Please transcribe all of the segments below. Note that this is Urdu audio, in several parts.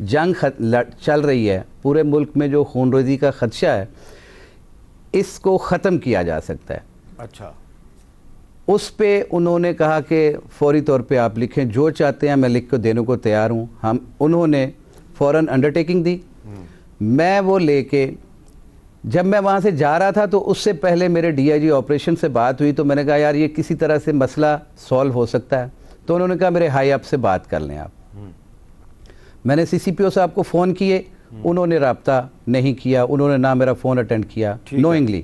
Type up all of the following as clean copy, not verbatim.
جنگ چل رہی ہے، پورے ملک میں جو خون ریزی کا خدشہ ہے، اس کو ختم کیا جا سکتا ہے. اچھا. اس پہ انہوں نے کہا کہ فوری طور پہ آپ لکھیں، جو چاہتے ہیں میں لکھ کے دینے کو تیار ہوں. انہوں نے فوراً انڈرٹیکنگ دی. میں وہ لے کے جب میں وہاں سے جا رہا تھا تو اس سے پہلے میرے ڈی آئی جی آپریشن سے بات ہوئی، تو میں نے کہا یار یہ کسی طرح سے مسئلہ سولو ہو سکتا ہے. تو انہوں نے کہا میرے ہائی اپ سے بات کر لیں آپ. میں نے سی سی پی او صاحب کو فون کیے، انہوں نے رابطہ نہیں کیا، انہوں نے نہ میرا فون اٹینڈ کیا نوئنگلی،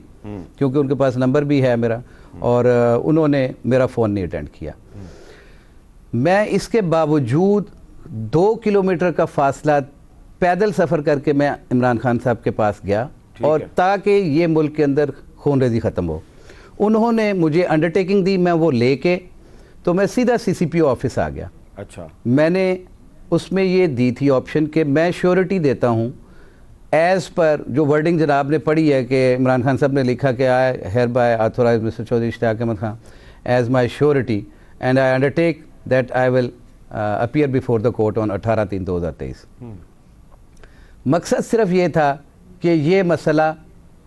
کیونکہ ان کے پاس نمبر بھی ہے میرا، اور انہوں نے میرا فون نہیں اٹینڈ کیا. میں اس کے باوجود 2 کلومیٹر کا فاصلہ پیدل سفر کر کے میں عمران خان صاحب کے پاس گیا، اور تاکہ یہ ملک کے اندر خون ریزی ختم ہو. انہوں نے مجھے انڈرٹیکنگ دی، میں وہ لے کے تو میں سیدھا سی سی پی او آفس آ گیا. اچھا. میں نے اس میں یہ دی تھی آپشن کہ میں شیورٹی دیتا ہوں ایز پر جو ورڈنگ جناب نے پڑھی ہے کہ عمران خان صاحب نے لکھا کہ I hereby authorize Mr Chaudhry Ishtiaq Ahmed Khan as my surety and I undertake that I will appear before the court on 18/3/2023. مقصد صرف یہ تھا کہ یہ مسئلہ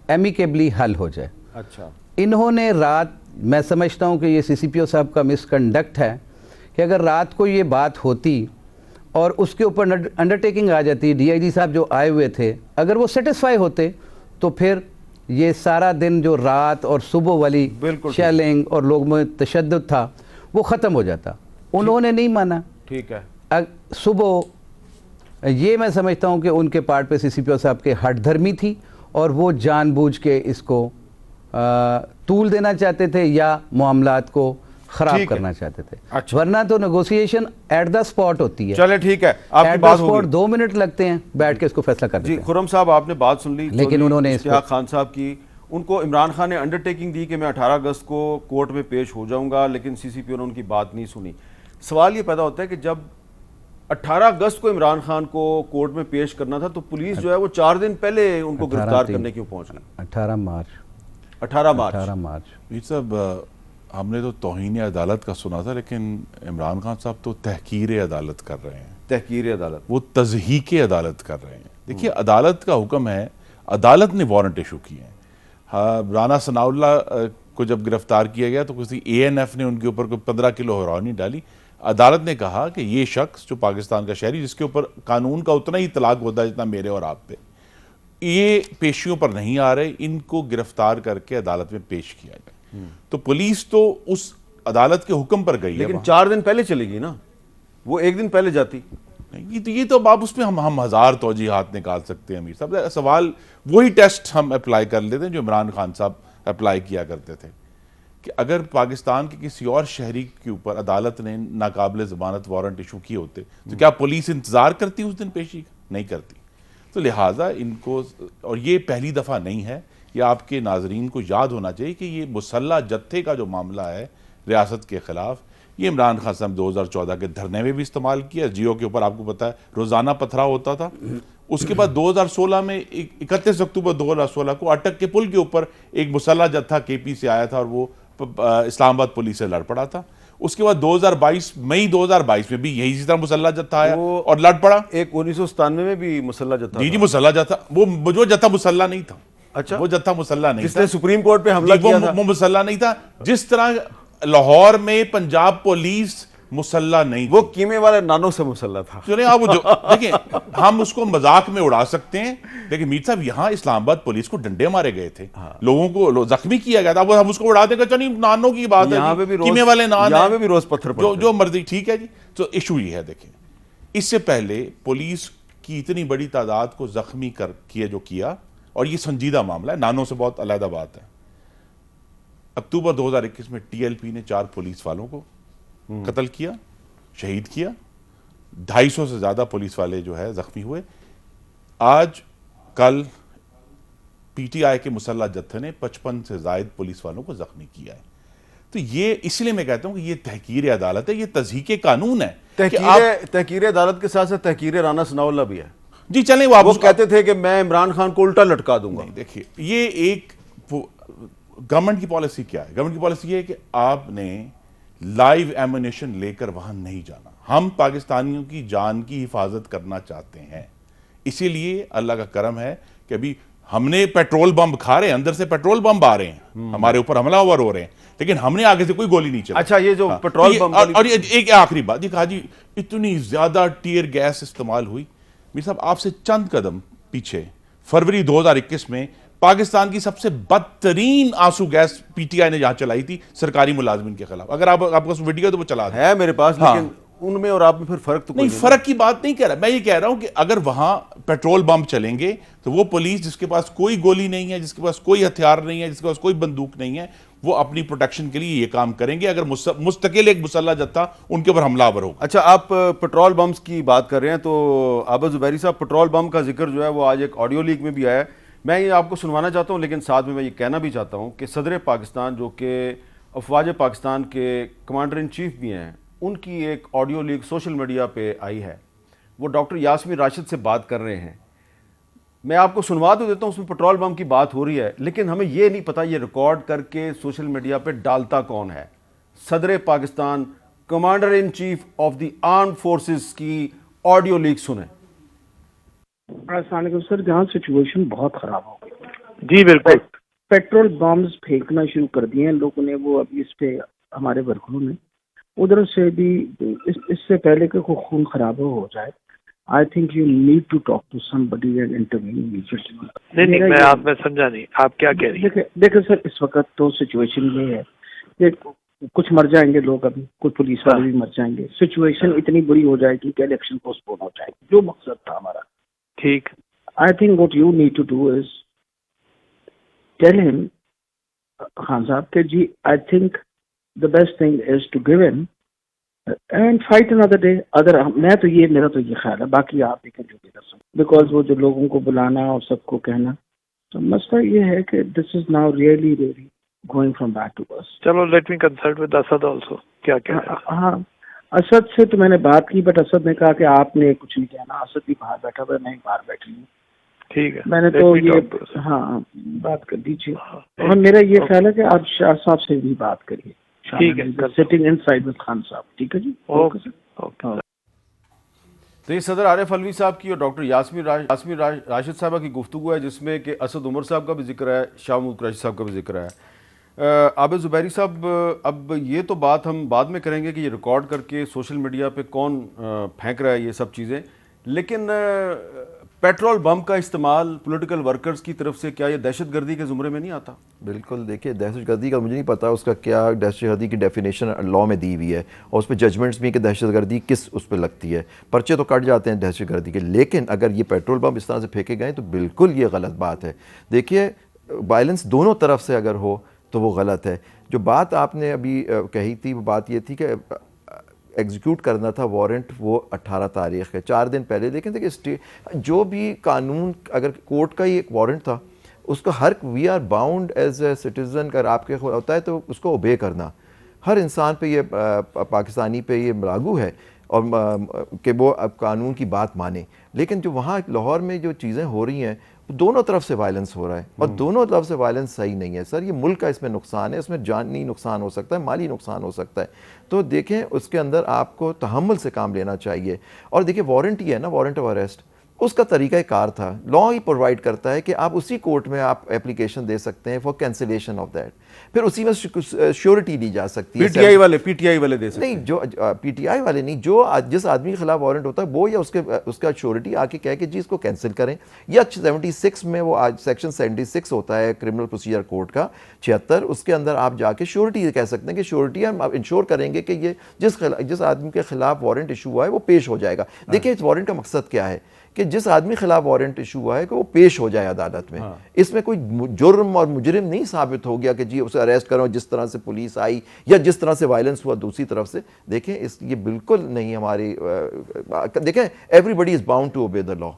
ایمیکیبلی حل ہو جائے. اچھا. انہوں نے رات، میں سمجھتا ہوں کہ یہ سی سی پی او صاحب کا مس کنڈکٹ ہے کہ اگر رات کو یہ بات ہوتی اور اس کے اوپر انڈرٹیکنگ آ جاتی، ڈی آئی جی صاحب جو آئے ہوئے تھے اگر وہ سیٹسفائی ہوتے تو پھر یہ سارا دن جو رات اور صبح والی شیلنگ اور لوگوں میں تشدد تھا وہ ختم ہو جاتا. انہوں نے نہیں مانا. ٹھیک ہے. صبح یہ میں سمجھتا ہوں کہ ان کے پارٹ پہ سی سی پی او صاحب کے ہٹ دھرمی تھی، اور وہ جان بوجھ کے اس کو طول دینا چاہتے تھے یا معاملات کو خراب کرنا چاہتے تھے. ورنہ تو نیگوسیشن ایٹ دا سپاٹ ہوتی ہے. چلے ٹھیک ہے، آپ کی بات ہوگی. 2 منٹ لگتے ہیں بیٹھ کے اس کو فیصلہ کر دیتے ہیں. جی خرم صاحب، آپ نے بات سن لی، لیکن انہوں نے اشتیاق خان صاحب کی، ان کو عمران خان نے انڈرٹیکنگ دی کہ میں 18 اگست کو کورٹ میں پیش ہو جاؤں گا، لیکن سی سی پی او نے ان کی بات نہیں سنی. سوال یہ پیدا ہوتا ہے کہ جب 18 اگست کو عمران خان کو کورٹ میں پیش کرنا تھا تو پولیس جو ہے وہ 4 دن پہلے ان کو گرفتار کرنے کیوں پہنچ گئی؟ 18 مارچ. میر صاحب، ہم نے تو توہین عدالت کا سنا تھا، لیکن عمران خان صاحب تو تحقیر عدالت کر رہے ہیں. تحقیر عدالت؟ وہ تضحیک عدالت کر رہے ہیں. دیکھیے، عدالت کا حکم ہے، عدالت نے وارنٹ ایشو کیے ہیں. رانا ثناء اللہ کو جب گرفتار کیا گیا تو کسی اے این ایف نے ان کے اوپر 15 کلو ہیروئن ڈالی. عدالت نے کہا کہ یہ شخص جو پاکستان کا شہری، جس کے اوپر قانون کا اتنا ہی اطلاق ہوتا ہے جتنا میرے اور آپ پہ، یہ پیشیوں پر نہیں آ رہے، ان کو گرفتار کر کے عدالت میں پیش کیا جائے. تو پولیس تو اس عدالت کے حکم پر گئی ہے. لیکن 4 دن پہلے چلے گی نا، وہ 1 دن پہلے جاتی. یہ تو اب اس پہ ہم ہزار توجیحات نکال سکتے ہیں. امیر صاحب، سوال وہی ٹیسٹ ہم اپلائی کر لیتے ہیں جو عمران خان صاحب اپلائی کیا کرتے تھے، کہ اگر پاکستان کے کسی اور شہری کے اوپر عدالت نے ناقابل ضمانت وارنٹ ایشو کیے ہوتے تو کیا پولیس انتظار کرتی اس دن پیشی کا؟ نہیں کرتی. تو لہٰذا ان کو، اور یہ پہلی دفعہ نہیں ہے، یہ آپ کے ناظرین کو یاد ہونا چاہیے کہ یہ مسلح جتھے کا جو معاملہ ہے ریاست کے خلاف، یہ عمران خان صاحب 2014 کے دھرنے میں بھی استعمال کیا. جیو کے اوپر آپ کو پتا ہے روزانہ پتھراؤ ہوتا تھا. اس کے بعد 2016 میں 31 اکتوبر 2016 کو اٹک کے پل کے اوپر ایک مسلح جتھا کے پی سے آیا تھا اور وہ اسلام آباد پولیس سے لڑ پڑا تھا. اس کے بعد 2022 مئی 2022 میں بھی یہی اسی طرح مسلح جتھا آیا اور لڑ پڑا. ایک 1997 میں بھی مسلح جتھا. جی مسلح جتھا، وہ جتھا مسلح نہیں تھا. اچھا، وہ جتھا مسلح نہیں تھا جس نے سپریم کورٹ پہ حملہ کیا تھا، وہ مسلح نہیں تھا. جس طرح لاہور میں پنجاب پولیس مسلح نہیں، وہ کیمے والے نانوں سے مسلح تھا. دیکھیں، ہم اس کو مذاق میں اڑا سکتے ہیں، لیکن میر صاحب یہاں اسلام آباد پولیس کو ڈنڈے مارے گئے تھے، لوگوں کو زخمی کیا گیا تھا. اب ہم اس کو اڑا دیں گے، چلیے نانوں کی بات ہے، کیمے والے نان، یہاں پہ بھی روز پتھر جو مرضی. ٹھیک ہے جی. تو ایشو یہ ہے، دیکھیں، اس سے پہلے پولیس کی اتنی بڑی تعداد کو زخمی کیا، اور یہ سنجیدہ معاملہ ہے، نانوں سے بہت علیحدہ بات ہے. اکتوبر 2021 میں ٹی ایل پی نے 4 پولیس والوں کو قتل کیا، شہید کیا. 250 سے زیادہ پولیس والے جو ہے زخمی ہوئے. آج کل پی ٹی آئی کے مسلح جتھے نے 55 سے زائد پولیس والوں کو زخمی کیا ہے. تو یہ اس لیے میں کہتا ہوں کہ یہ تحقیر عدالت ہے، یہ تضحیک قانون ہے. تحقیر عدالت کے ساتھ ساتھ تحقیر رانا ثناء اللہ بھی ہے. جی چلیں، وہ کہتے تھے کہ میں عمران خان کو الٹا لٹکا دوں گا. دیکھیے، یہ ایک گورنمنٹ کی پالیسی کیا ہے. گورنمنٹ کی پالیسی یہ ہے کہ آپ نے لائیو ایمونیشن لے کر وہاں نہیں جانا. ہم پاکستانیوں کی جان کی حفاظت کرنا چاہتے ہیں. اسی لیے اللہ کا کرم ہے کہ ابھی ہم نے پیٹرول بم کھا رہے ہیں, اندر سے پیٹرول بم آ رہے ہیں, ہمارے اوپر حملہ آور ہو رہے ہیں, لیکن ہم نے آگے سے کوئی گولی نہیں چلائی. اچھا یہ جو پیٹرول بم اور ایک آخری بات, یہ کہا جی اتنی زیادہ ٹیئر گیس استعمال ہوئی. میر صاحب آپ سے چند قدم پیچھے فروری 2021 میں پاکستان کی سب سے بدترین آنسو گیس پی ٹی آئی نے جہاں چلائی تھی سرکاری ملازمین کے خلاف. اگر آپ کا ویڈیو تو وہ چلا ہے میرے پاس, لیکن ان میں اور آپ میں پھر فرق تو نہیں, فرق کی بات نہیں کہہ رہا میں, یہ کہہ رہا ہوں کہ اگر وہاں پیٹرول بم چلیں گے تو وہ پولیس جس کے پاس کوئی گولی نہیں ہے, جس کے پاس کوئی ہتھیار نہیں ہے, جس کے پاس کوئی بندوق نہیں ہے, وہ اپنی پروٹیکشن کے لیے یہ کام کریں گے. اگر مستقل ایک مسلح جتھا ان کے اوپر حملہ آور ہوگا. اچھا آپ پیٹرول بمز کی بات کر رہے ہیں تو عابد زبیری صاحب, پیٹرول بم کا ذکر جو ہے وہ آج ایک آڈیو لیک میں بھی آیا ہے. میں یہ آپ کو سنوانا چاہتا ہوں, لیکن ساتھ میں یہ کہنا بھی چاہتا ہوں کہ صدر پاکستان جو کہ افواج پاکستان کے کمانڈر ان چیف بھی ہیں, ان کی ایک آڈیو لیک سوشل میڈیا پہ آئی ہے. وہ ڈاکٹر یاسمین راشد سے بات کر رہے ہیں. میں آپ کو سنوا تو دیتا ہوں, اس میں پیٹرول بم کی بات ہو رہی ہے, لیکن ہمیں یہ نہیں پتا یہ ریکارڈ کر کے سوشل میڈیا پہ ڈالتا کون ہے. صدر Pakistan commander in chief of the arm forces کی آڈیو لیک سنیں. السلام علیکم سر, جہاں سچویشن بہت خراب ہو گئی. جی بالکل. پیٹرول بمز پھینکنا شروع کر دیے ہیں لوگوں نے, وہ ابھی اس پہ ہمارے ورکروں نے ادھر سے بھی اس سے پہلے کہ کوئی خون خراب ہو جائے, I think you need to talk to somebody and intervene immediately. نہیں میں آپ میں سمجھا نہیں آپ کیا کہہ رہی ہیں. دیکھیں سر, اس وقت تو سچویشن یہ ہے کہ کچھ مر جائیں گے لوگ, ابھی کچھ پولیس والے بھی مر جائیں گے, سچویشن اتنی بری ہو جائے گی کہ الیکشن پوسٹ پون ہو جائے گی, جو مقصد تھا ہمارا. ٹھیک. I think what you need to do is tell him, Khan Saab, that ji, I think the best thing is to give in and fight another day. اگر میں تو یہ میرا تو یہ خیال ہے, باقی آپ دیکھیں جو بھی کر سکتے, بیکاز وہ جو لوگوں کو بلانا اور سب کو کہنا, تو مسئلہ یہ ہے کہ this is now really going from bad to worse. چلو let me consult with Asad also. کیا کہہ رہے ہیں. ہاں اسد سے تو میں نے بات کی, بٹ اسد نے کہا کہ آپ نے کچھ نہیں کہنا. اسد بھی باہر بیٹھا ہوا ہے, میں باہر بیٹھی ہوں. ٹھیک ہے, میں نے تو یہ ہاں بات کر دیجیے. اور میرا یہ خیال ہے کہ آپ شاہ صاحب سے بھی بات کریے. ٹھیک ہے, sitting in side with Khan صاحب. ٹھیک ہے جی, اوکے سر. تو یہ صدر عارف علوی صاحب کی اور ڈاکٹر یاسمین راشد صاحبہ کی گفتگو ہے, جس میں کہ اسد عمر صاحب کا بھی ذکر ہے, شاہ محمود قریشی صاحب کا بھی ذکر ہے. عابد زبیری صاحب, اب یہ تو بات ہم بعد میں کریں گے کہ یہ ریکارڈ کر کے سوشل میڈیا پہ کون پھینک رہا ہے یہ سب چیزیں, لیکن پیٹرول بم کا استعمال پولیٹیکل ورکرز کی طرف سے کیا یہ دہشت گردی کے زمرے میں نہیں آتا؟ بالکل. دیکھیے دہشت گردی کا مجھے نہیں پتا اس کا کیا دہشت گردی کی ڈیفینیشن لاء میں دی ہوئی ہے, اور اس پہ ججمنٹس بھی کہ دہشت گردی کس اس پہ لگتی ہے. پرچے تو کٹ جاتے ہیں دہشت گردی کے, لیکن اگر یہ پیٹرول بم اس طرح سے پھینکے گئے تو بالکل یہ غلط بات ہے. دیکھیے وائلنس دونوں طرف سے اگر ہو تو وہ غلط ہے. جو بات آپ نے ابھی کہی تھی وہ بات یہ تھی کہ ایگزیکیوٹ کرنا تھا وارنٹ, وہ 18 تاریخ ہے, 4 دن پہلے. لیکن دیکھیں جو بھی قانون, اگر کورٹ کا ہی ایک وارنٹ تھا, اس کا ہر we are bound as a citizen, اگر آپ کے ہوتا ہے تو اس کو اوبے کرنا. ہر انسان پہ یہ پاکستانی پہ یہ لاگو ہے اور کہ وہ اب قانون کی بات مانے. لیکن جو وہاں لاہور میں جو چیزیں ہو رہی ہیں دونوں طرف سے وائلنس ہو رہا ہے, اور دونوں طرف سے وائلنس صحیح نہیں ہے سر. یہ ملک کا اس میں نقصان ہے, اس میں جانی نقصان ہو سکتا ہے, مالی نقصان ہو سکتا ہے. تو دیکھیں اس کے اندر آپ کو تحمل سے کام لینا چاہیے. اور دیکھیں وارنٹ ہی ہے نا, وارنٹ آف اریسٹ, اس کا طریقہ کار تھا, لاء ہی پرووائڈ کرتا ہے کہ آپ اسی کورٹ میں آپ اپلیکیشن دے سکتے ہیں فار کینسلیشن آف دیٹ. پھر اسی میں شیورٹی لی جا سکتی ہے. پی ٹی آئی والے دے سکتے نہیں, جو پی ٹی آئی والے نہیں, جو جس آدمی کے خلاف وارنٹ ہوتا ہے وہ یا اس کا شیورٹی آ کے کہہ کہ جی اس کو کینسل کریں. یا 76 میں وہ آج سیکشن 76 ہوتا ہے کرمنل پروسیجر کوڈ کا 76, اس کے اندر آپ جا کے شیورٹی کہہ سکتے ہیں کہ شیورٹی ہم انشور کریں گے کہ یہ جس آدمی کے خلاف وارنٹ ایشو ہوا ہے وہ پیش ہو جائے گا. دیکھیں اس وارنٹ کا مقصد کیا ہے کہ جس آدمی خلاف وارنٹ ایشو ہوا ہے کہ وہ پیش ہو جائے عدالت میں. اس میں کوئی جرم اور مجرم نہیں ثابت ہو گیا کہ جی اسے اریسٹ کرو, جس طرح سے پولیس آئی یا جس طرح سے وائلنس ہوا دوسری طرف سے. دیکھیں یہ بالکل نہیں ہماری, دیکھیں everybody is bound to obey the law.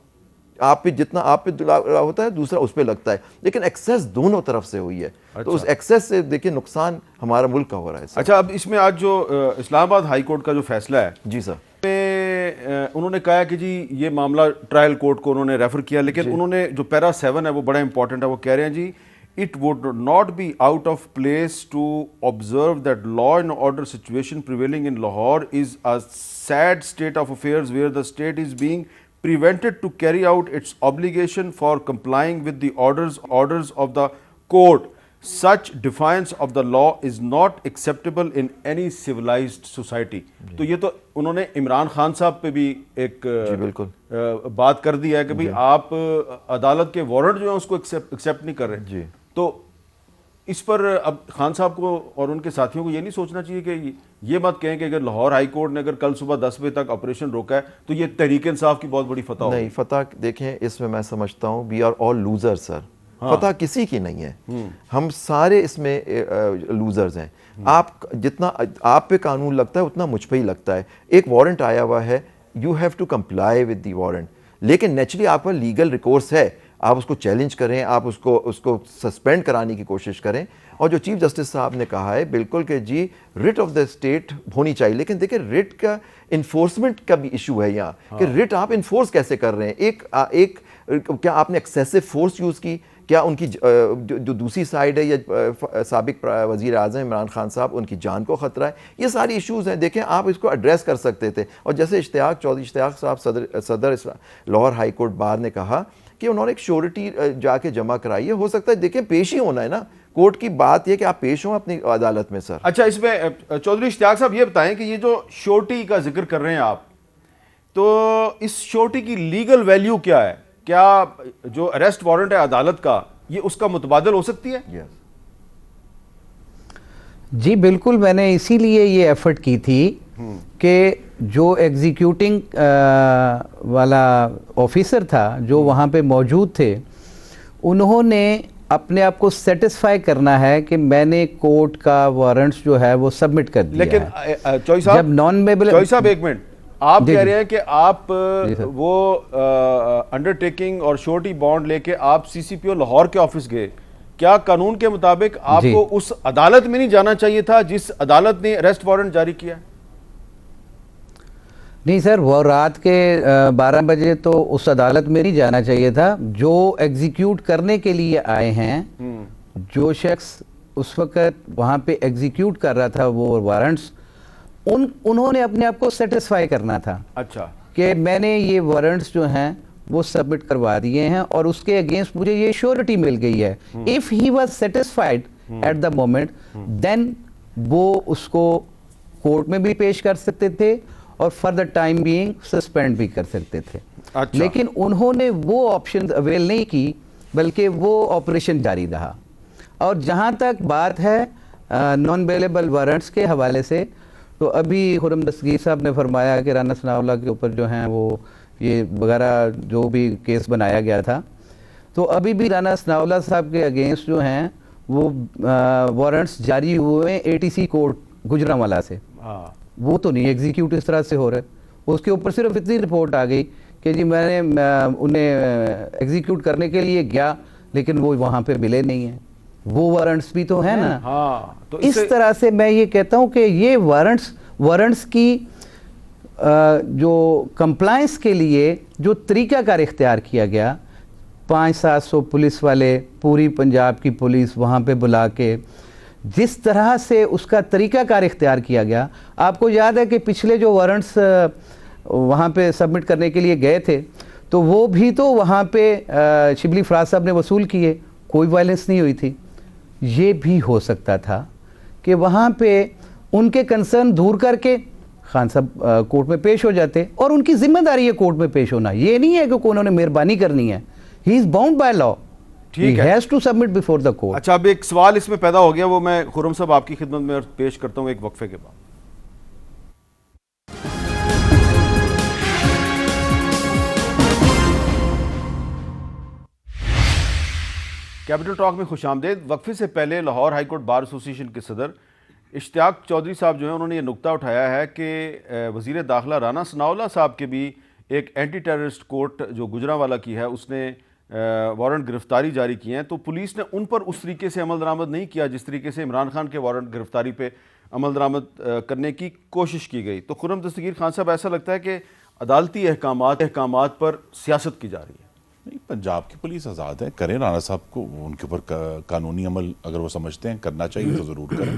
آپ پہ جتنا آپ پہ ہوتا ہے دوسرا اس پہ لگتا ہے, لیکن ایکسیس دونوں طرف سے ہوئی ہے. تو اس ایکسیس سے دیکھیں نقصان ہمارا ملک کا ہو رہا ہے. اچھا, اب اس میں آج جو اسلام آباد ہائی کورٹ کا جو فیصلہ ہے, جی سر, انہوں نے کہا کہ جی یہ معاملہ ٹرائل کورٹ کو انہوں نے ریفر کیا, لیکن انہوں نے جو پیرا 7 ہے وہ بڑا امپورٹنٹ ہے. وہ کہہ رہے ہیں جی it would not be out of place to observe that law and order situation prevailing in Lahore is a sad state of affairs where the state is being prevented to carry out its obligation for complying with the orders of the court. Such defiance of the law is not acceptable in any civilized society. تو یہ تو انہوں نے عمران خان صاحب پہ بھی ایک بات کر دی ہے کہ بھئی آپ عدالت کے وارنٹ جو ہیں اس کو ایکسیپٹ نہیں کر رہے. تو اس پر اب خان صاحب کو اور ان کے ساتھیوں کو یہ نہیں سوچنا چاہیے کہ یہ مت کہیں کہ اگر لاہور ہائی کورٹ نے اگر کل صبح 10 بجے تک آپریشن روکا ہے تو یہ تحریک انصاف کی بہت بڑی فتح ہوگی. نہیں, فتح دیکھیں اس میں سمجھتا ہوں وی آر آل لوزر سر. فتح کسی کی نہیں ہے, ہم سارے اس میں لوزرز ہیں. آپ جتنا آپ پہ قانون لگتا ہے اتنا مجھ پہ ہی لگتا ہے. ایک وارنٹ آیا ہوا ہے, you have to comply with the warrant, لیکن نیچرلی آپ کا لیگل ریکورس ہے, آپ اس کو چیلنج کریں, آپ اس کو سسپینڈ کرانے کی کوشش کریں. اور جو چیف جسٹس صاحب نے کہا ہے بالکل کہ جی رٹ آف دا اسٹیٹ ہونی چاہیے, لیکن دیکھیں رٹ کا انفورسمنٹ کا بھی ایشو ہے یہاں کہ رٹ آپ انفورس کیسے کر رہے ہیں. ایک کیا آپ نے ایکسیسو فورس یوز کی, کیا ان کی جو دوسری سائڈ ہے یا سابق وزیر اعظم عمران خان صاحب ان کی جان کو خطرہ ہے. یہ ساری ایشوز ہیں, دیکھیں آپ اس کو ایڈریس کر سکتے تھے. اور جیسے چودھری اشتیاق صاحب صدر لاہور ہائی کورٹ بار نے کہا کہ انہوں نے ایک شیورٹی جا کے جمع کرائی ہے, ہو سکتا ہے دیکھیں پیش ہی ہونا ہے نا, کورٹ کی بات یہ کہ آپ پیش ہوں اپنی عدالت میں. سر اچھا, اس میں چودھری اشتیاق صاحب یہ بتائیں کہ یہ جو شیورٹی کا ذکر کر رہے ہیں آپ, تو اس شیورٹی کی لیگل ویلیو کیا ہے؟ کیا جو اریسٹ وارنٹ ہے عدالت کا یہ اس کا متبادل ہو سکتی ہے؟ جی بالکل, میں نے اسی لیے یہ ایفرٹ کی تھی کہ جو ایگزیکیوٹنگ والا آفیسر تھا جو وہاں پہ موجود تھے, انہوں نے اپنے آپ کو سیٹسفائی کرنا ہے کہ میں نے کورٹ کا وارنٹس جو ہے وہ سبمٹ کر دیا. لیکن چوئی صاحب ایک منٹ, آپ کہہ رہے ہیں کہ آپ وہ انڈرٹیکنگ اور شورٹی بانڈ لے کے آپ سی سی پی او لاہور کے آفس گئے, کیا قانون کے مطابق آپ کو اس عدالت میں نہیں جانا چاہیے تھا جس عدالت نے اریسٹ وارنٹ جاری کیا؟ نہیں سر, وہ رات کے 12 بجے تو اس عدالت میں نہیں جانا چاہیے تھا. جو ایگزیکیوٹ کرنے کے لیے آئے ہیں, جو شخص اس وقت وہاں پہ ایگزیکیوٹ کر رہا تھا وہ وارنٹس, انہوں نے اپنے آپ کو سیٹسفائی کرنا تھا. اچھا, کہ میں نے یہ وارنٹس جو ہیں وہ سبمٹ کروا دیے ہیں اور اس کے اگینسٹ مجھے یہ شیورٹی مل گئی ہے. If he was satisfied at the moment, then وہ اس کو کورٹ میں بھی پیش کر سکتے تھے اور for the time being suspend بھی کر سکتے تھے. لیکن انہوں نے وہ آپشن اویل نہیں کی, بلکہ وہ آپریشن جاری رہا. اور جہاں تک بات ہے نان بیلیبل وارنٹس کے حوالے سے, تو ابھی خرم دستگیر صاحب نے فرمایا کہ رانا ثناء اللہ کے اوپر جو ہیں وہ یہ وغیرہ جو بھی کیس بنایا گیا تھا, تو ابھی بھی رانا ثناء اللہ صاحب کے اگینسٹ جو ہیں وہ وارنٹس جاری ہوئے ہیں A T C court Gujranwala سے. وہ تو نہیں ایگزیکیوٹ اس طرح سے ہو رہے. اس کے اوپر صرف اتنی رپورٹ آ گئی کہ جی میں نے انہیں ایگزیکیوٹ کرنے کے لیے گیا لیکن وہ وہاں پہ ملے نہیں ہیں. وہ وارنٹس بھی تو ہیں نا. تو اس طرح سے میں یہ کہتا ہوں کہ یہ وارنٹس کی جو کمپلائنس کے لیے جو طریقہ کار اختیار کیا گیا, 500-700 پولیس والے, پوری پنجاب کی پولیس وہاں پہ بلا کے جس طرح سے اس کا طریقہ کار اختیار کیا گیا. آپ کو یاد ہے کہ پچھلے جو وارنٹس وہاں پہ سبمٹ کرنے کے لیے گئے تھے تو وہ بھی تو وہاں پہ شبلی فراز صاحب نے وصول کیے, کوئی وائلنس نہیں ہوئی تھی. یہ بھی ہو سکتا تھا کہ وہاں پہ ان کے کنسرن دور کر کے خان صاحب کورٹ میں پیش ہو جاتے, اور ان کی ذمہ داری ہے کورٹ میں پیش ہونا. یہ نہیں ہے کہ انہوں نے مہربانی کرنی ہے. He is bound by law, he has to submit before the court. اچھا, اب ایک سوال اس میں پیدا ہو گیا, وہ میں خرم صاحب آپ کی خدمت میں پیش کرتا ہوں ایک وقفے کے بعد. کیپٹل ٹاک میں خوش آمدید. وقفے سے پہلے لاہور ہائی کورٹ بار ایسوسی ایشن کے صدر اشتیاق چودھری صاحب جو ہیں انہوں نے یہ نقطہ اٹھایا ہے کہ وزیر داخلہ رانا ثناء اللہ صاحب کے بھی ایک اینٹی ٹیررسٹ کورٹ جو گجرانوالہ کی ہے اس نے وارنٹ گرفتاری جاری کی ہیں, تو پولیس نے ان پر اس طریقے سے عمل درآمد نہیں کیا جس طریقے سے عمران خان کے وارنٹ گرفتاری پہ عمل درآمد کرنے کی کوشش کی گئی. تو خرم دستگیر خان صاحب, ایسا لگتا ہے کہ عدالتی احکامات پر سیاست کی جا رہی ہے؟ نہیں، پنجاب کی پولیس آزاد ہے، کریں رانا صاحب کو ان کے اوپر قانونی عمل اگر وہ سمجھتے ہیں کرنا چاہیے تو ضرور کریں،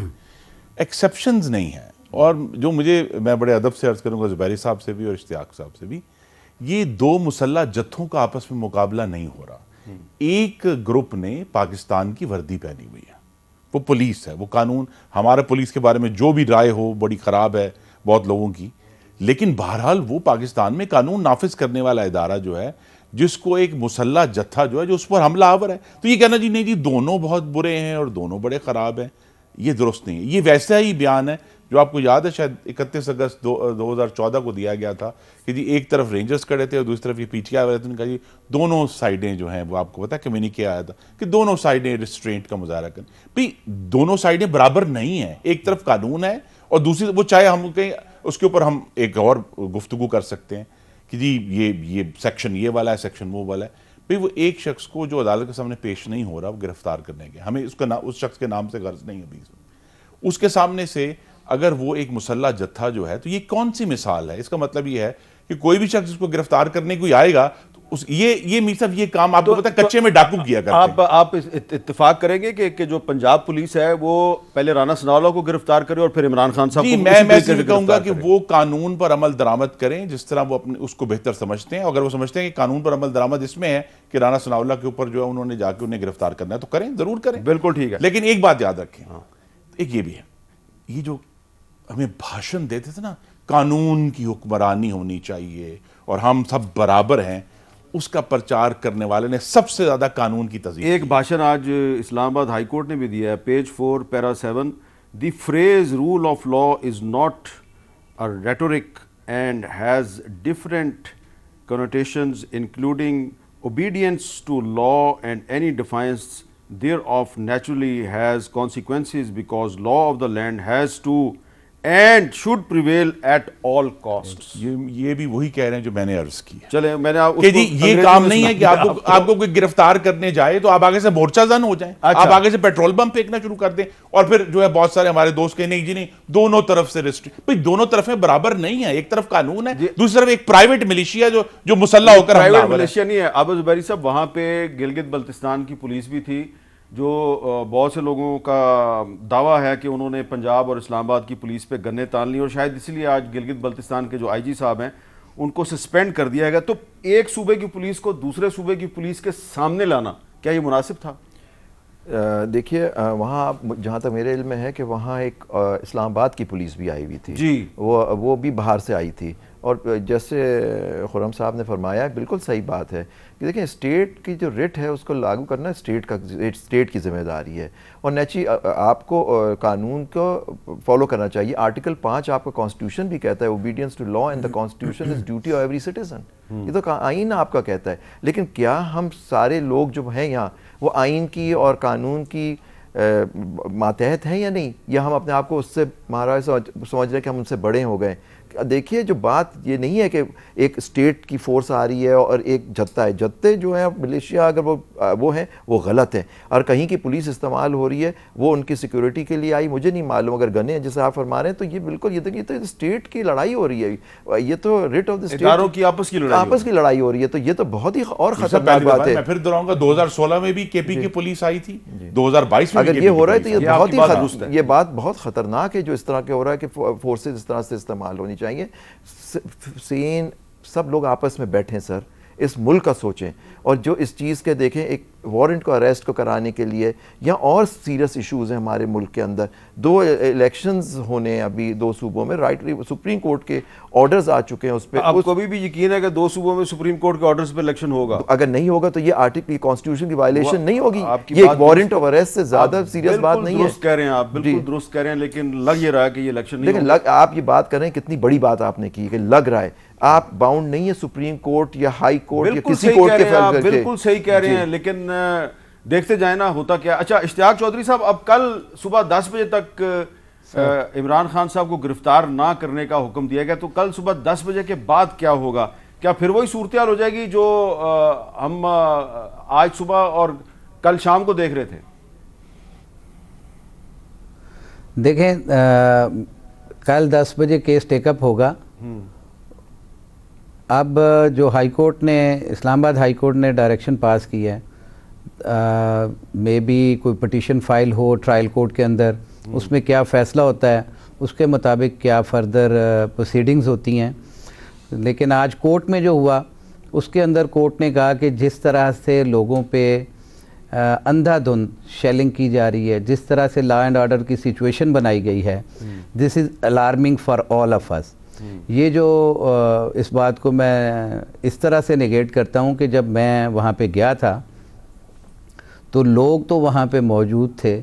ایکسیپشنز نہیں ہیں. اور جو میں بڑے ادب سے عرض کروں گا زبیری صاحب سے بھی اور اشتیاق صاحب سے بھی، یہ دو مسلح جتھوں کا آپس میں مقابلہ نہیں ہو رہا. ایک گروپ نے پاکستان کی وردی پہنی ہوئی ہے، وہ پولیس ہے، وہ قانون، ہمارے پولیس کے بارے میں جو بھی رائے ہو بڑی خراب ہے بہت لوگوں کی، لیکن بہرحال وہ پاکستان میں قانون نافذ کرنے والا ادارہ جو ہے، جس کو ایک مسلح جتھا جو ہے جو اس پر حملہ آور ہے، تو یہ کہنا جی نہیں جی دونوں بہت برے ہیں اور دونوں بڑے خراب ہیں، یہ درست نہیں ہے. یہ ویسا ہی بیان ہے جو آپ کو یاد ہے شاید 31 اگست 2014 کو دیا گیا تھا کہ جی ایک طرف رینجرز کھڑے تھے اور دوسری طرف یہ پی ٹی آئی والے تھے، نے کہا جی دونوں سائیڈیں جو ہیں، وہ آپ کو پتا ہے کمیونیکے آیا تھا کہ دونوں سائیڈیں ریسٹرینٹ کا مظاہرہ کریں. بھئی دونوں سائیڈیں برابر نہیں ہیں، ایک طرف قانون ہے اور دوسری وہ چاہے ہم کہیں اس کے اوپر ہم ایک اور گفتگو کر سکتے ہیں کہ جی یہ سیکشن یہ والا ہے، سیکشن وہ والا ہے. بھئی وہ ایک شخص کو جو عدالت کے سامنے پیش نہیں ہو رہا وہ گرفتار کرنے کے، ہمیں اس شخص کے نام سے غرض نہیں ابھی، اس کے سامنے سے اگر وہ ایک مسلح جتھا جو ہے تو یہ کون سی مثال ہے؟ اس کا مطلب یہ ہے کہ کوئی بھی شخص اس کو گرفتار کرنے کوئی آئے گا تو یہ میر صاحب یہ کام آپ کو پتا ہے کچے میں ڈاکو کیا کرتے ہیں. آپ اتفاق کریں گے کہ جو پنجاب پولیس ہے وہ پہلے رانا ثناءاللہ کو گرفتار کرے اور پھر عمران خان صاحب کو؟ میں صرف کہوں گا کہ وہ قانون پر عمل درآمد کریں جس طرح وہ اپنے اس کو بہتر سمجھتے ہیں. اگر وہ سمجھتے ہیں کہ قانون پر عمل درآمد اس میں ہے کہ رانا ثناءاللہ کے اوپر جو ہے انہوں نے جا کے انہیں گرفتار کرنا ہے تو کریں، ضرور کریں، بالکل ٹھیک ہے. لیکن ایک بات یاد رکھیں، ایک یہ بھی ہے، یہ جو ہمیں بھاشن دیتے تھے نا قانون کی حکمرانی ہونی چاہیے اور ہم سب برابر ہیں، اس کا پرچار کرنے والے نے سب سے زیادہ قانون کی تضییع. ایک بھاشن آج اسلام آباد ہائی کورٹ نے بھی دیا ہے، page 4 para 7. The phrase rule of law is not a rhetoric and has different connotations including obedience to law, and any defiance thereof naturally has consequences because law of the land has to and should prevail at all costs. یہ بھی وہی کہہ رہے ہیں جو میں نے عرض کی ہے چلے میں نے کہ جی یہ کام نہیں ہے کہ آپ کو کوئی گرفتار کرنے جائے تو آپ آگے سے مورچہ زن ہو جائیں، آپ آگے سے پیٹرول بم پھینکنا شروع کر دیں اور پھر جو ہے بہت سارے ہمارے دوست کہیں نہیں جی نہیں دونوں طرف سے ریسٹرکٹ. بھئی دونوں طرفیں برابر نہیں ہیں، ایک طرف قانون ہے، دوسری طرف ایک پرائیویٹ ملیشیا جو مسلح ہو کر حملہ آور ہے. پرائیویٹ ملیشیا نہیں ہے ابو زبیری صاحب، وہاں پہ گلگت بلتستان کی پولیس بھی تھی جو بہت سے لوگوں کا دعویٰ ہے کہ انہوں نے پنجاب اور اسلام آباد کی پولیس پہ گنے تان لی اور شاید اسی لیے آج گلگت بلتستان کے جو آئی جی صاحب ہیں ان کو سسپینڈ کر دیا گیا. تو ایک صوبے کی پولیس کو دوسرے صوبے کی پولیس کے سامنے لانا کیا یہ مناسب تھا؟ دیکھیے وہاں جہاں تک میرے علم میں ہے کہ وہاں ایک اسلام آباد کی پولیس بھی آئی ہوئی تھی جی، وہ بھی باہر سے آئی تھی. اور جیسے خرم صاحب نے فرمایا بالکل صحیح بات ہے کہ دیکھیں اسٹیٹ کی جو ریٹ ہے اس کو لاگو کرنا اسٹیٹ کی ذمہ داری ہے اور نیچی آپ کو قانون کو فالو کرنا چاہیے. آرٹیکل 5 آپ کا کانسٹیٹیوشن بھی کہتا ہے obedience to law and the constitution is duty of every citizen. یہ تو آئین آپ کا کہتا ہے. لیکن کیا ہم سارے لوگ جو ہیں یہاں وہ آئین کی اور قانون کی ماتحت ہیں یا نہیں، یا ہم اپنے آپ کو اس سے مہاراج سمجھ رہے ہیں کہ ہم ان سے بڑے ہو گئے؟ دیکھیے جو بات یہ نہیں ہے کہ ایک اسٹیٹ کی فورس آ رہی ہے اور ایک جتھا ہے، جتھے جو ہیں ملیشیا اگر وہ ہیں وہ غلط ہیں اور کہیں کی پولیس استعمال ہو رہی ہے وہ ان کی سیکیورٹی کے لیے آئی، مجھے نہیں معلوم. اگر گنے ہیں جیسے آپ فرما رہے ہیں تو یہ بالکل یہ تو اسٹیٹ کی لڑائی ہو رہی ہے، یہ تو ریٹ آف دا اسٹیٹ، اداروں کی آپس کی لڑائی ہو رہی ہے. تو یہ تو بہت ہی اور خطرناک بات ہے. میں پھر دہراؤں گا 2016 میں بھی کے پی کی پولیس آئی تھی، 2022 میں اگر یہ ہو رہا ہے تو یہ بہت ہی یہ بات بہت خطرناک ہے جو اس طرح کے ہو رہا ہے کہ فورسز اس طرح سے استعمال ہونی چاہیے. سین سب لوگ آپس میں بیٹھیں سر، اس ملک کا سوچیں اور جو اس چیز کے دیکھیں ایک وارنٹ کو اریسٹ کو کرانے کے لیے یا اور سیریس ایشوز ہیں ہمارے ملک کے اندر. 2 الیکشنز ہونے ہیں ابھی 2 صوبوں میں، رائٹلی سپریم کورٹ کے آرڈرز آ چکے ہیں اس پہ. آپ کو بھی یقین ہے کہ 2 صوبوں میں سپریم کورٹ کے آرڈرز پہ الیکشن ہوگا؟ اگر نہیں ہوگا تو یہ آرٹیکل کانسٹیٹیوشن کی وائلیشن نہیں ہوگی. یہ ایک وارنٹ آف اریسٹ سے زیادہ سیریس بات نہیں ہے. درست کہہ رہے ہیں آپ، بالکل درست کہہ رہے ہیں، لیکن لگ یہ رہا ہے کہ یہ الیکشن نہیں ہوگا. لیکن آپ یہ بات کر رہے ہیں کتنی بڑی بات آپ نے کی کہ لگ رہا ہے، آپ باؤنڈ نہیں ہے سپریم کورٹ یا ہائی کورٹ یا کسی کورٹ کے فیصلے کے. بالکل صحیح کہہ رہے ہیں، لیکن دیکھتے جائیں نا ہوتا کیا. اچھا اشتیاق چودھری صاحب، اب کل صبح 10 بجے تک عمران خان صاحب کو گرفتار نہ کرنے کا حکم دیا گیا، تو کل صبح 10 بجے کے بعد کیا ہوگا؟ کیا پھر وہی صورتحال ہو جائے گی جو ہم آج صبح اور کل شام کو دیکھ رہے تھے؟ دیکھیں کل 10 بجے کیس ٹیک اپ ہوگا اب جو ہائی کورٹ نے اسلام آباد ہائی کورٹ نے ڈائریکشن پاس کی ہے, مے بی کوئی پٹیشن فائل ہو ٹرائل کورٹ کے اندر, اس میں کیا فیصلہ ہوتا ہے اس کے مطابق کیا فردر پروسیڈنگز ہوتی ہیں. لیکن آج کورٹ میں جو ہوا اس کے اندر کورٹ نے کہا کہ جس طرح سے لوگوں پہ اندھا دھند شیلنگ کی جا رہی ہے, جس طرح سے لا اینڈ آرڈر کی سچویشن بنائی گئی ہے, دس از الارمنگ فار آل آف اس. یہ جو اس بات کو میں اس طرح سے نگیٹ کرتا ہوں کہ جب میں وہاں پہ گیا تھا تو لوگ تو وہاں پہ موجود تھے,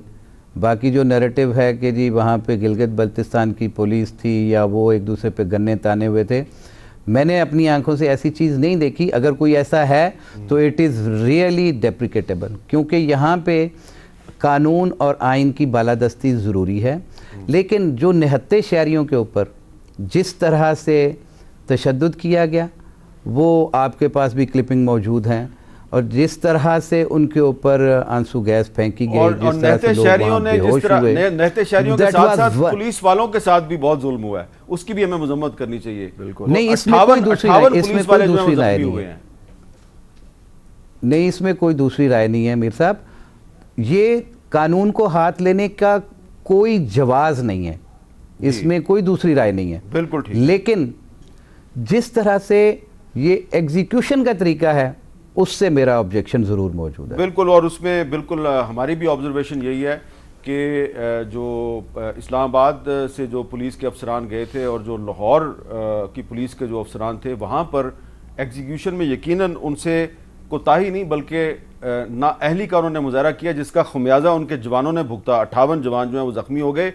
باقی جو نیریٹو ہے کہ جی وہاں پہ گلگت بلتستان کی پولیس تھی یا وہ ایک دوسرے پہ گنے تانے ہوئے تھے, میں نے اپنی آنکھوں سے ایسی چیز نہیں دیکھی. اگر کوئی ایسا ہے تو اٹ از ریئلی ڈیپریکیٹیبل, کیونکہ یہاں پہ قانون اور آئین کی بالادستی ضروری ہے. لیکن جو نہتے شہریوں کے اوپر جس طرح سے تشدد کیا گیا وہ آپ کے پاس بھی کلپنگ موجود ہیں, اور جس طرح سے ان کے اوپر آنسو گیس پھینکی گئی, اور جس طرح سے لوگ وہاں بے ہوش ہوئے, نہتے شہریوں کے ساتھ ساتھ پولیس والوں کے ساتھ بھی بہت ظلم ہوا ہے, اس کی بھی ہمیں مذمت کرنی چاہیے. نہیں اس میں کوئی دوسری رائے نہیں ہے, نہیں اس میں کوئی دوسری رائے نہیں ہے میر صاحب. یہ قانون کو ہاتھ لینے کا کوئی جواز نہیں ہے, اس میں کوئی دوسری رائے نہیں ہے, بالکل ٹھیک. لیکن جس طرح سے یہ ایگزیکیوشن کا طریقہ ہے اس سے میرا آبجیکشن ضرور موجود ہے. بالکل, اور اس میں بالکل ہماری بھی آبزرویشن یہی ہے کہ جو اسلام آباد سے جو پولیس کے افسران گئے تھے اور جو لاہور کی پولیس کے جو افسران تھے وہاں پر ایگزیکیوشن میں یقیناً ان سے کوتاہی نہیں بلکہ نااہلی کا انہوں نے مظاہرہ کیا, جس کا خمیازہ ان کے جوانوں نے بھگتا. 58 جوان جو ہیں وہ زخمی ہو گئے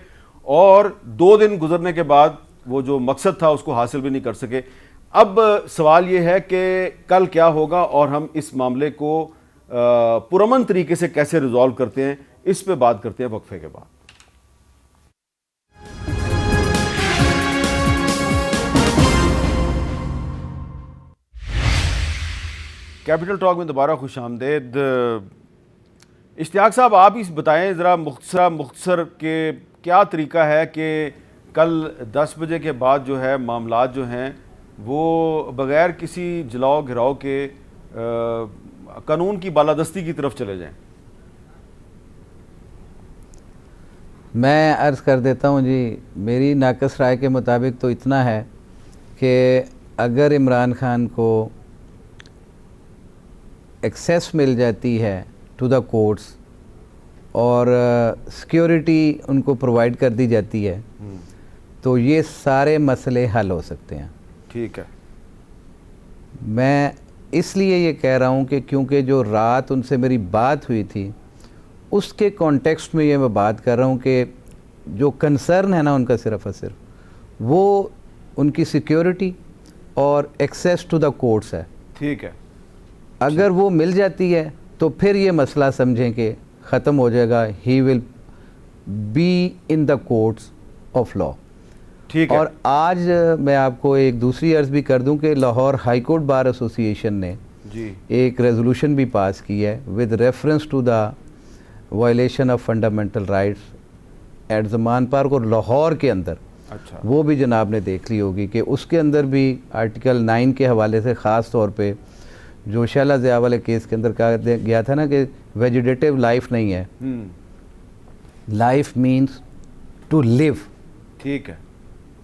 اور 2 دن گزرنے کے بعد وہ جو مقصد تھا اس کو حاصل بھی نہیں کر سکے. اب سوال یہ ہے کہ کل کیا ہوگا اور ہم اس معاملے کو پرامن طریقے سے کیسے ریزالو کرتے ہیں, اس پہ بات کرتے ہیں وقفے کے بعد. کیپٹل ٹاک میں دوبارہ خوش آمدید. اشتیاق صاحب, آپ ہی بتائیں ذرا مختصر کہ کیا طریقہ ہے کہ کل 10 بجے کے بعد جو ہے معاملات جو ہیں وہ بغیر کسی جلاؤ گھراؤ کے قانون کی بالادستی کی طرف چلے جائیں. میں عرض کر دیتا ہوں جی, میری ناقص رائے کے مطابق تو اتنا ہے کہ اگر عمران خان کو ایکسیس مل جاتی ہے ٹو دا کورٹس اور سیکیورٹی ان کو پرووائڈ کر دی جاتی ہے تو یہ سارے مسئلے حل ہو سکتے ہیں. ٹھیک ہے. میں اس لیے یہ کہہ رہا ہوں کہ کیونکہ جو رات ان سے میری بات ہوئی تھی اس کے کانٹیکسٹ میں یہ میں بات کر رہا ہوں کہ جو کنسرن ہے نا ان کا صرف اور صرف وہ ان کی سیکیورٹی اور ایکسیس ٹو دا کورٹس ہے. ٹھیک ہے. اگر وہ مل جاتی ہے تو پھر یہ مسئلہ سمجھیں کہ ختم ہو جائے گا. He will be in the courts of law. ٹھیک ہے. اور آج میں آپ کو ایک دوسری عرض بھی کر دوں کہ لاہور ہائی کورٹ بار ایسوسی ایشن نے ایک ریزولوشن بھی پاس کی ہے with reference to the violation of fundamental rights at Zaman park اور لاہور کے اندر. اچھا. وہ بھی جناب نے دیکھ لی ہوگی کہ اس کے اندر بھی آرٹیکل 9 کے حوالے سے خاص طور پہ جو شیلا ضیاء والے کیس کے اندر کہا گیا تھا نا کہ ویجیٹیو لائف نہیں ہے, لائف مینس ٹو لیو. ٹھیک ہے.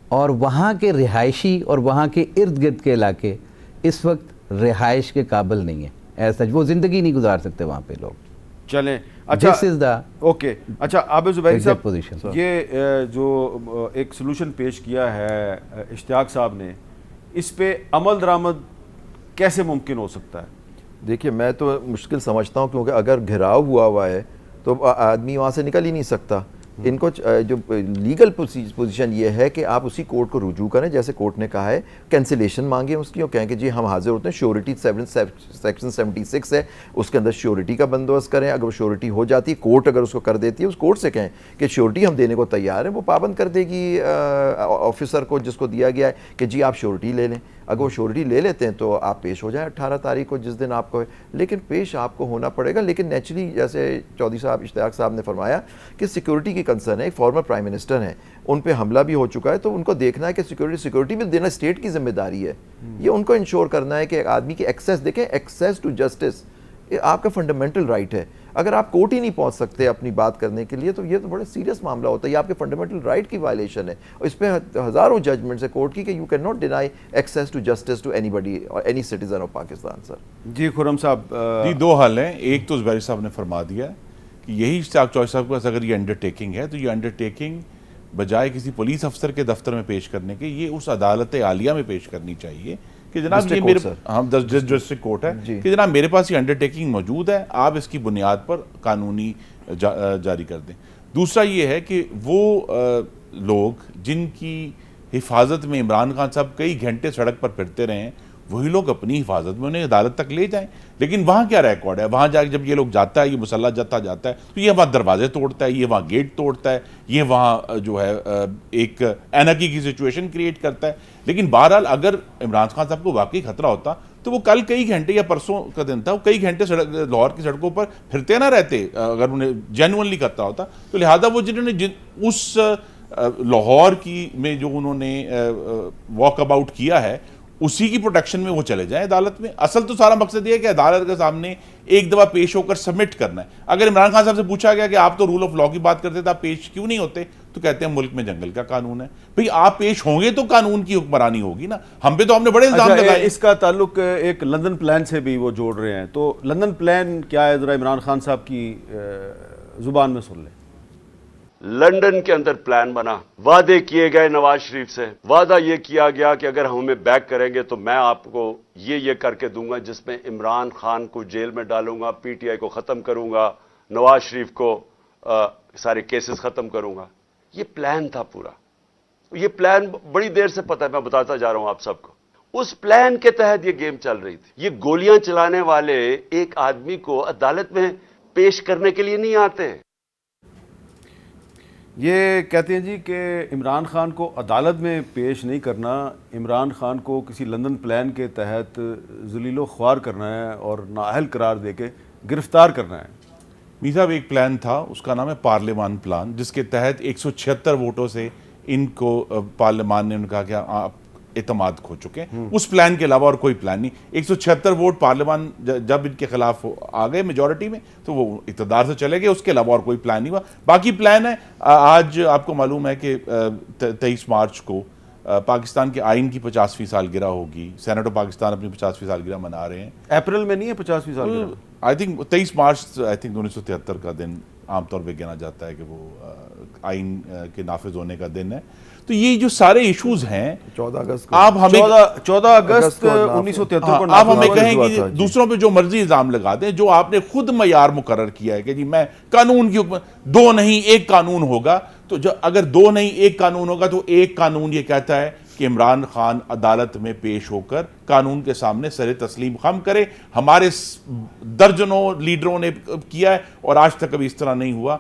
اور وہاں کے رہائشی اور وہاں کے ارد گرد کے علاقے اس وقت رہائش کے قابل نہیں ہیں, ایسا وہ زندگی نہیں گزار سکتے وہاں پہ لوگ. چلیں. اچھا دس از دا اوکے. اچھا عابد زبیری صاحب, پوزیشن یہ جو ایک سلوشن پیش کیا ہے اشتیاق صاحب نے, اس پہ عمل درآمد کیسے ممکن ہو سکتا ہے؟ دیکھیے میں تو مشکل سمجھتا ہوں کیونکہ اگر گھراؤ ہوا ہے تو آدمی وہاں سے نکل ہی نہیں سکتا. ان کو جو لیگل پوزیشن یہ ہے کہ آپ اسی کورٹ کو رجوع کریں جیسے کورٹ نے کہا ہے, کینسلیشن مانگیں اس کی اور کہیں کہ جی ہم حاضر ہوتے ہیں. شیورٹی سیکشن 76 ہے, اس کے اندر شیورٹی کا بندوبست کریں. اگر وہ شیورٹی ہو جاتی ہے, کورٹ اگر اس کو کر دیتی ہے, اس کورٹ سے کہیں کہ شیورٹی ہم دینے کو تیار ہیں, وہ پابند کر دے گی آفیسر کو جس کو دیا گیا ہے کہ جی آپ شیورٹی لے لیں. اگر وہ شورٹی لے لیتے ہیں تو آپ پیش ہو جائیں 18 تاریخ کو جس دن آپ کو، لیکن پیش آپ کو ہونا پڑے گا. لیکن نیچرلی جیسے چودھری صاحب اشتیاق صاحب نے فرمایا کہ سیکورٹی کی کنسرن ہے، ایک فارمر پرائم منسٹر ہیں، ان پہ حملہ بھی ہو چکا ہے، تو ان کو دیکھنا ہے کہ سیکورٹی بھی دینا اسٹیٹ کی ذمہ داری ہے. یہ ان کو انشور کرنا ہے کہ آدمی کی ایکسیس، دیکھیں ایکسیس ٹو جسٹس یہ آپ کا فنڈامنٹل رائٹ ہے. اگر آپ کورٹ ہی نہیں پہنچ سکتے اپنی بات کرنے کے لیے تو یہ تو بڑا سیریس معاملہ ہوتا ہے، یہ آپ کے فنڈامنٹل رائٹ کی وائلیشن ہے. اور اس پہ ہزاروں ججمنٹس ہے کورٹ کی کہ you can not deny access to justice to anybody اور any citizen of Pakistan. Sir جی خرم صاحب، جی دو حل ہیں. ایک تو زبیری صاحب نے فرما دیا کہ یہی اشتیاق چودھری صاحب کے پاس اگر یہ انڈرٹیکنگ ہے تو یہ انڈرٹیکنگ بجائے کسی پولیس افسر کے دفتر میں پیش کرنے کے یہ اس عدالت عالیہ میں پیش کرنی چاہیے کہ جناب یہ میرے ڈسٹرکٹ کورٹ ہے کہ جناب میرے پاس یہ انڈرٹیکنگ موجود ہے، آپ اس کی بنیاد پر قانونی جاری کر دیں. دوسرا یہ ہے کہ وہ لوگ جن کی حفاظت میں عمران خان صاحب کئی گھنٹے سڑک پر پھرتے رہے ہیں وہی لوگ اپنی حفاظت میں انہیں عدالت تک لے جائیں. لیکن وہاں کیا ریکارڈ ہے؟ وہاں جا کے جب یہ لوگ جاتا ہے، یہ مسلح جاتا ہے تو یہ وہاں دروازے توڑتا ہے، یہ وہاں گیٹ توڑتا ہے، یہ وہاں جو ہے ایک اینارکی کی سچویشن کریٹ کرتا ہے. لیکن بہرحال اگر عمران خان صاحب کو واقعی خطرہ ہوتا تو وہ کل کئی گھنٹے یا پرسوں کا دن تھا وہ کئی گھنٹے لاہور کی سڑکوں پر پھرتے نہ رہتے اگر انہیں جینوئنلی کرتا ہوتا. تو لہٰذا وہ جنہوں نے اس لاہور کی میں جو انہوں نے واک اباؤٹ کیا ہے اسی کی پروٹیکشن میں وہ چلے جائیں عدالت میں. اصل تو سارا مقصد یہ ہے کہ عدالت کے سامنے ایک دفعہ پیش ہو کر سبمٹ کرنا ہے. اگر عمران خان صاحب سے پوچھا گیا کہ آپ تو رول آف لا کی بات کرتے تھے، آپ پیش کیوں نہیں ہوتے؟ تو کہتے ہیں ملک میں جنگل کا قانون ہے. بھئی آپ پیش ہوں گے تو قانون کی حکمرانی ہوگی نا. ہم پہ تو ہم نے بڑے الزام لگائے. اس کا تعلق ایک لندن پلان سے بھی وہ جوڑ رہے ہیں، تو لندن پلان کیا ہے؟ ذرا عمران خان صاحب کی زبان میں سن لیں. لندن کے اندر پلان بنا، وعدے کیے گئے نواز شریف سے. وعدہ یہ کیا گیا کہ اگر ہمیں بیک کریں گے تو میں آپ کو یہ کر کے دوں گا جس میں عمران خان کو جیل میں ڈالوں گا، پی ٹی آئی کو ختم کروں گا، نواز شریف کو سارے کیسز ختم کروں گا. یہ پلان تھا پورا. یہ پلان بڑی دیر سے پتہ ہے، میں بتاتا جا رہا ہوں آپ سب کو. اس پلان کے تحت یہ گیم چل رہی تھی. یہ گولیاں چلانے والے ایک آدمی کو عدالت میں پیش کرنے کے لیے نہیں آتے. یہ کہتے ہیں جی کہ عمران خان کو عدالت میں پیش نہیں کرنا، عمران خان کو کسی لندن پلان کے تحت ذلیل و خوار کرنا ہے اور نااہل قرار دے کے گرفتار کرنا ہے. میر صاحب ایک پلان تھا، اس کا نام ہے پارلیمان پلان، جس کے تحت 176 ووٹوں سے ان کو پارلیمان نے ان کا کیا آپ اعتماد کھو چکے ہیں. اس پلان کے علاوہ اور کوئی پلان نہیں. 176 ووٹ پارلیمان جب ان کے خلاف آ گئے میجورٹی میں تو وہ اقتدار سے چلے گئے. اس کے علاوہ اور کوئی پلان نہیں ہوا. باقی پلان ہے، آج آپ کو معلوم ہے کہ 23 مارچ کو پاکستان کے آئین کی 50ویں سالگرہ ہوگی. سینیٹ آف پاکستان اپنی 50ویں سالگرہ منا رہے ہیں. اپریل میں نہیں ہے 50ویں سالگرہ؟ آئی تھنک 23 مارچ 1973 کا دن عام طور پہ گنا جاتا ہے کہ وہ آئین کے نافذ ہونے کا دن ہے. تو یہ جو سارے ایشوز ہیں 14 اگست آپ ہمیں 14 اگست 1973 کو آپ ہمیں کہیں کہ دوسروں پہ جو مرضی الزام لگا دیں، جو آپ نے خود معیار مقرر کیا ہے کہ جی میں قانون کی حکم 2 نہیں 1 قانون ہوگا. تو اگر 2 نہیں 1 قانون ہوگا تو 1 قانون یہ کہتا ہے کہ عمران خان عدالت میں پیش ہو کر قانون کے سامنے سر تسلیم خم کرے. ہمارے درجنوں لیڈروں نے کیا ہے اور آج تک کبھی اس طرح نہیں ہوا.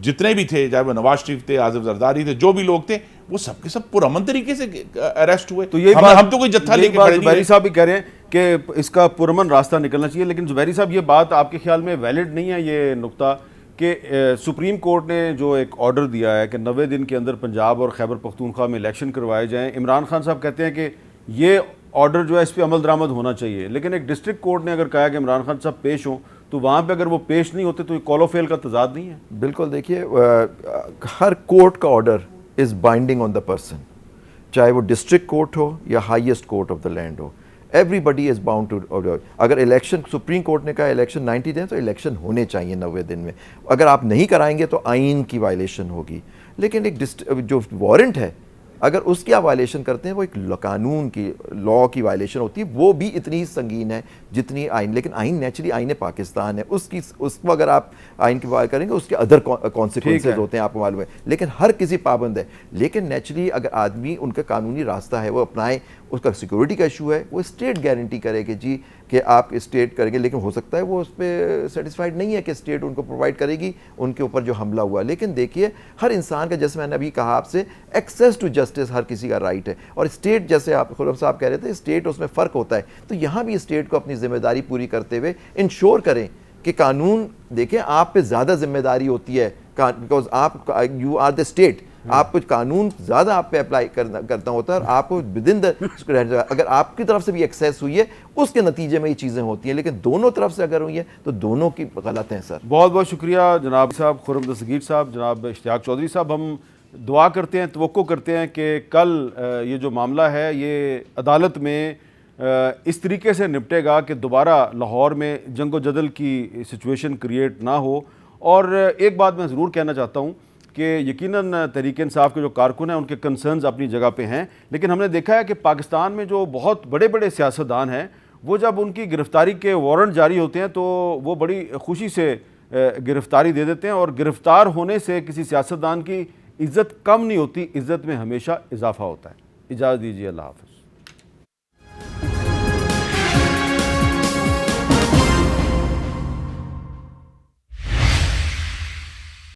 جتنے بھی تھے، چاہے وہ نواز شریف تھے، آصف زرداری تھے، جو بھی لوگ تھے، وہ سب کے سب پرامن طریقے سے اریسٹ ہوئے. تو یہ ہم تو کوئی جتھا لے کے کھڑے نہیں. زبیری صاحب بھی کہہ رہے ہیں کہ اس کا پرامن راستہ نکلنا چاہیے. لیکن زبیری صاحب یہ بات آپ کے خیال میں ویلڈ نہیں ہے، یہ نقطہ کہ سپریم کورٹ نے جو ایک آرڈر دیا ہے کہ 90 دن کے اندر پنجاب اور خیبر پختونخوا میں الیکشن کروائے جائیں. عمران خان صاحب کہتے ہیں کہ یہ آرڈر جو ہے اس پہ عمل درآمد ہونا چاہیے. لیکن ایک ڈسٹرکٹ کورٹ نے اگر کہا کہ عمران خان صاحب پیش ہوں تو وہاں پہ اگر وہ پیش نہیں ہوتے تو یہ کال و فیل کا تضاد نہیں ہے؟ بالکل. دیکھیے ہر کورٹ کا order is binding on the person, چاہے وہ ڈسٹرکٹ کورٹ ہو یا highest court of the land ہو. Everybody is bound to, اگر الیکشن سپریم کورٹ نے کہا الیکشن 90 دن تو الیکشن ہونے چاہیے 90 دن میں. اگر آپ نہیں کرائیں گے تو آئین کی وائلیشن ہوگی. لیکن ایک جو وارنٹ ہے اگر اس کی آپ وائلیشن کرتے ہیں وہ ایک قانون کی لا کی وائلیشن ہوتی ہے، وہ بھی اتنی ہی سنگین ہے جتنی آئین. لیکن آئین نیچرلی آئین پاکستان ہے، اس کو اگر آپ آئین کی بات کریں گے اس کے ادر کانسیکوینسز ہوتے ہیں، آپ کو معلوم ہے. لیکن ہر کسی پابند ہے. لیکن نیچرلی اگر آدمی ان کا قانونی راستہ ہے وہ اپنائیں، اس کا سیکورٹی کا ایشو ہے، وہ اسٹیٹ گارنٹی کرے کہ جی کہ آپ اسٹیٹ کریں گے، لیکن ہو سکتا ہے وہ اس پہ سیٹسفائڈ نہیں ہے کہ اسٹیٹ ان کو پرووائڈ کرے گی ان کے اوپر جو حملہ ہوا. لیکن دیکھیے ہر انسان کا، جیسے میں نے ابھی کہا آپ سے، ایکسیس ٹو جسٹس ہر کسی کا رائٹ ہے. اور اسٹیٹ، جیسے آپ خرم صاحب کہہ رہے تھے، اسٹیٹ اس میں فرق ہوتا ہے، تو یہاں بھی اسٹیٹ کو اپنی ذمہ داری پوری کرتے ہوئے انشور کریں کہ قانون، دیکھیں آپ پہ زیادہ ذمہ داری ہوتی ہے بیکاز آپ یو آر دا اسٹیٹ، آپ کو قانون زیادہ آپ پہ اپلائی کرنا ہوتا ہے، اور آپ کو ودن دا، اگر آپ کی طرف سے بھی ایکسیس ہوئی ہے اس کے نتیجے میں یہ چیزیں ہوتی ہیں، لیکن دونوں طرف سے اگر ہوئی ہیں تو دونوں کی غلط ہیں. سر بہت بہت شکریہ جناب صاحب خرم دستگیر صاحب، جناب اشتیاق چودھری صاحب. ہم دعا کرتے ہیں، توقع کرتے ہیں کہ کل یہ جو معاملہ ہے یہ عدالت میں اس طریقے سے نپٹے گا کہ دوبارہ لاہور میں جنگ و جدل کی سچویشن کریٹ نہ ہو. اور ایک بات میں ضرور کہنا چاہتا ہوں کہ یقیناً تحریک انصاف کے جو کارکن ہیں ان کے کنسرنز اپنی جگہ پہ ہیں، لیکن ہم نے دیکھا ہے کہ پاکستان میں جو بہت بڑے بڑے سیاستدان ہیں وہ جب ان کی گرفتاری کے وارنٹ جاری ہوتے ہیں تو وہ بڑی خوشی سے گرفتاری دے دیتے ہیں، اور گرفتار ہونے سے کسی سیاستدان کی عزت کم نہیں ہوتی، عزت میں ہمیشہ اضافہ ہوتا ہے. اجازت دیجیے، اللہ حافظ.